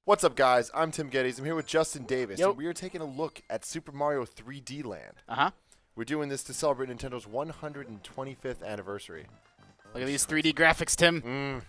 What's up, guys? I'm Tim Geddes. I'm here with Justin Davis, Yo. and we are taking a look at Super Mario 3D Land. Uh-huh. We're doing this to celebrate Nintendo's 125th anniversary. Look at these 3D graphics, Tim.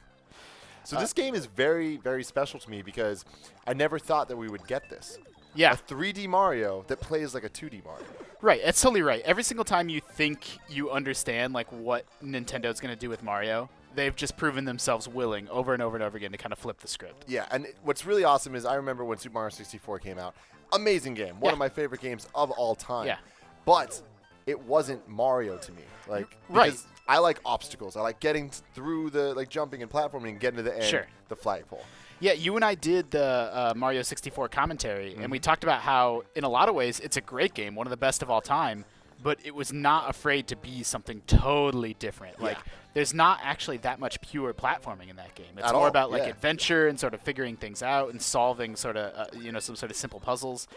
So this game is very, very special to me because I never thought that we would get this. Yeah, A 3D Mario that plays like a 2D Mario. right. That's totally right. Every single time you think you understand like what Nintendo's going to do with Mario, they've just proven themselves willing over and over and over again to kind of flip the script. Yeah, and what's really awesome is I remember when Super Mario 64 came out. Amazing game. One Yeah. of my favorite games of all time. Yeah. But it wasn't Mario to me. Like, Right. because I like obstacles. I like getting through the, like, jumping and platforming and getting to the end, Sure. the flagpole. Yeah, you and I did the Mario 64 commentary, and we talked about how, in a lot of ways, it's a great game, one of the best of all time, but it was not afraid to be something totally different. Like, there's not actually that much pure platforming in that game. It's At more all, about, like, yeah. adventure and sort of figuring things out and solving sort of, some sort of simple puzzles.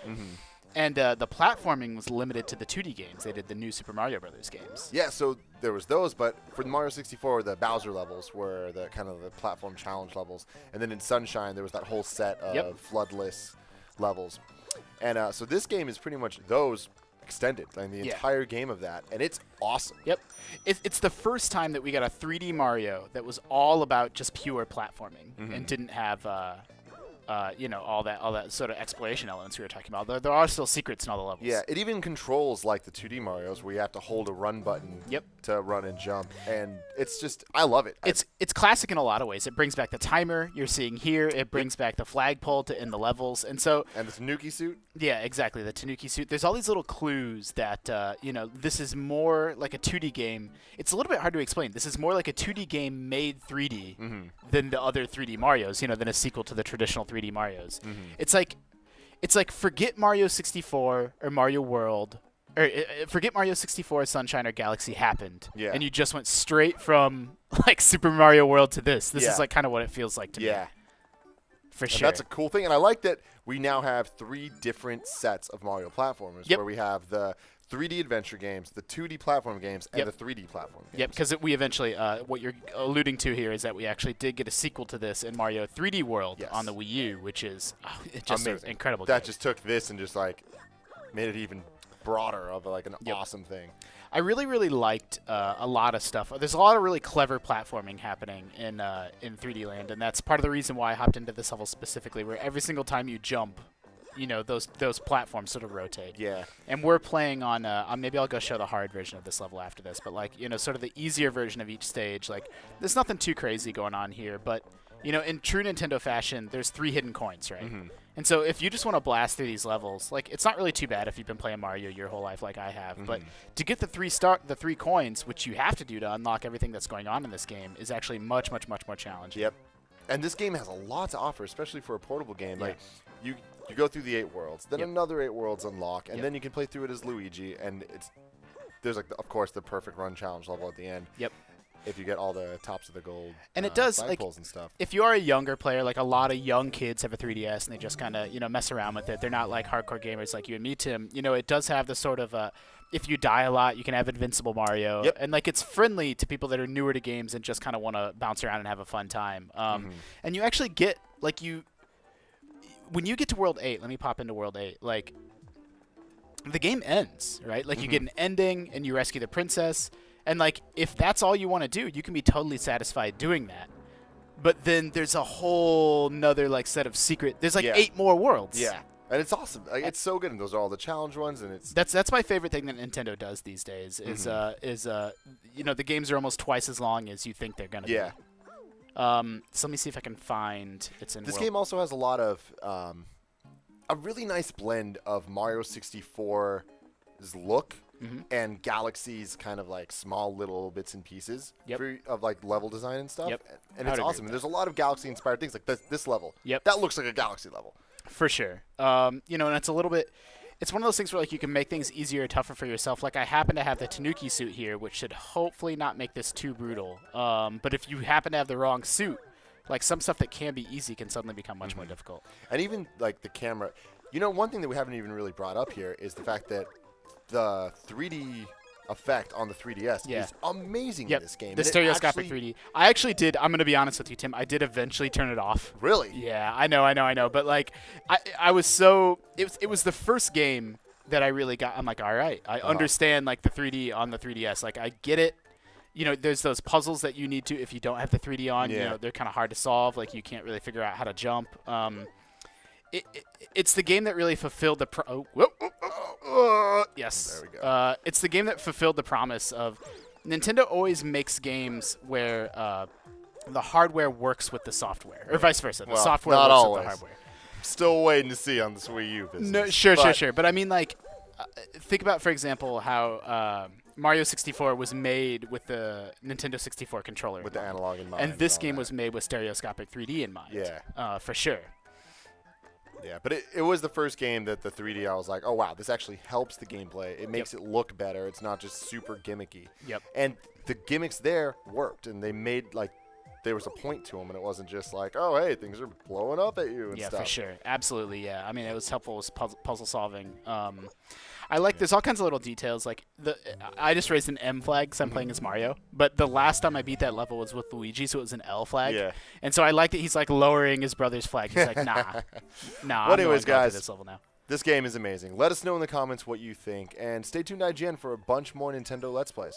And the platforming was limited to the 2D games. They did the new Super Mario Brothers games. Yeah, so there was those, but for the Mario 64, the Bowser levels were the kind of the platform challenge levels, and then in Sunshine there was that whole set of floodless levels, and so this game is pretty much those extended, like the entire game of that, and it's awesome. Yep. It's the first time that we got a 3D Mario that was all about just pure platforming and didn't have all that sort of exploration elements we were talking about. There are still secrets in all the levels. Yeah, it even controls like the 2D Marios where you have to hold a run button to run and jump, and it's just, I love it. It's classic in a lot of ways. It brings back the timer you're seeing here. It brings back the flagpole to end the levels, and so And the Tanuki suit? yeah, exactly, the Tanuki suit. There's all these little clues that this is more like a 2D game. It's a little bit hard to explain. This is more like a 2D game made 3D than the other 3D Marios. Than a sequel to the traditional 3D Marios. It's like forget Mario 64 or Mario World. Or forget Mario 64, Sunshine, or Galaxy happened, and you just went straight from like Super Mario World to this. This is like kind of what it feels like to me. Yeah. For sure. And that's a cool thing, and I like that we now have 3 different sets of Mario platformers, where we have the 3D adventure games, the 2D platform games, and the 3D platform games. Yep, because we eventually, what you're alluding to here is that we actually did get a sequel to this in Mario 3D World on the Wii U, which is just an incredible game. That just took this and just like made it even broader of like an awesome thing. I really, really liked a lot of stuff. There's a lot of really clever platforming happening in 3D Land, and that's part of the reason why I hopped into this level specifically, where every single time you jump, those platforms sort of rotate. Yeah. And we're playing on maybe I'll go show the hard version of this level after this, but like, sort of the easier version of each stage. Like, there's nothing too crazy going on here, but in true Nintendo fashion, there's 3 hidden coins, right? And so if you just want to blast through these levels, like, it's not really too bad if you've been playing Mario your whole life like I have, but to get the 3 coins, which you have to do to unlock everything that's going on in this game, is actually much, much, much more challenging. Yep. And this game has a lot to offer, especially for a portable game. Like, you go through the 8 worlds, then another 8 worlds unlock, and then you can play through it as Luigi, and there's like, of course, the perfect run challenge level at the end. Yep. If you get all the tops of the gold, and it does, like, and stuff. If you are a younger player, like a lot of young kids have a 3DS and they just kind of mess around with it. They're not like hardcore gamers like you and me, Tim. It does have the sort of if you die a lot, you can have Invincible Mario, and like it's friendly to people that are newer to games and just kind of want to bounce around and have a fun time. And you actually get like when you get to World 8. Let me pop into World 8. Like, the game ends, right? Like, you get an ending and you rescue the princess. And, like, if that's all you want to do, you can be totally satisfied doing that. But then there's a whole nother, like, set of secret. There's, like, 8 more worlds. Yeah. And it's awesome. Like, it's so good. And those are all the challenge ones. And it's that's my favorite thing that Nintendo does these days is the games are almost twice as long as you think they're going to be. So let me see if I can find This game also has a lot of a really nice blend of Mario 64's look and Galaxy's kind of like small little bits and pieces of like level design and stuff. And it's awesome. And there's a lot of Galaxy inspired things like this level. That looks like a Galaxy level. For sure. And it's a little bit, it's one of those things where like you can make things easier or tougher for yourself. Like, I happen to have the Tanuki suit here, which should hopefully not make this too brutal. But if you happen to have the wrong suit, like, some stuff that can be easy can suddenly become much more difficult. And even like the camera, one thing that we haven't even really brought up here is the fact that the 3D effect on the 3DS Yeah. is amazing in this game. The And it stereoscopic actually- 3D. I actually did. I'm gonna be honest with you, Tim. I did eventually turn it off. Really? Yeah, I know. But like, I was so it was the first game that I really got. I'm like, all right, I understand like the 3D on the 3DS. Like, I get it. You know, there's those puzzles that you need to if you don't have the 3D on. Yeah. You know, they're kind of hard to solve. Like, you can't really figure out how to jump. It's the game that really fulfilled the yes. There we go. It's the game that fulfilled the promise of Nintendo always makes games where the hardware works with the software, or vice versa. The Well, software not works always. with the hardware. Still waiting to see on this Wii U business. No, sure. But I mean, like, think about, for example, how Mario 64 was made with the Nintendo 64 controller With the in mind. analog in mind. And this all game that. was made with stereoscopic 3D in mind. Yeah. For sure. Yeah, but it was the first game that the 3D, I was like, oh, wow, this actually helps the gameplay. It makes it look better. It's not just super gimmicky. Yep. And the gimmicks there worked, and they made, like, there was a point to them, and it wasn't just like, oh, hey, things are blowing up at you and Yeah, stuff. for sure. Absolutely, yeah. I mean, it was helpful with puzzle solving. I like there's all kinds of little details. Like, I just raised an M flag because I'm playing as Mario. But the last time I beat that level was with Luigi, so it was an L flag. Yeah. And so I like that he's, like, lowering his brother's flag. He's like, nah. Well, anyways, going guys, to this level now. This game is amazing. Let us know in the comments what you think, and stay tuned to IGN for a bunch more Nintendo Let's Plays.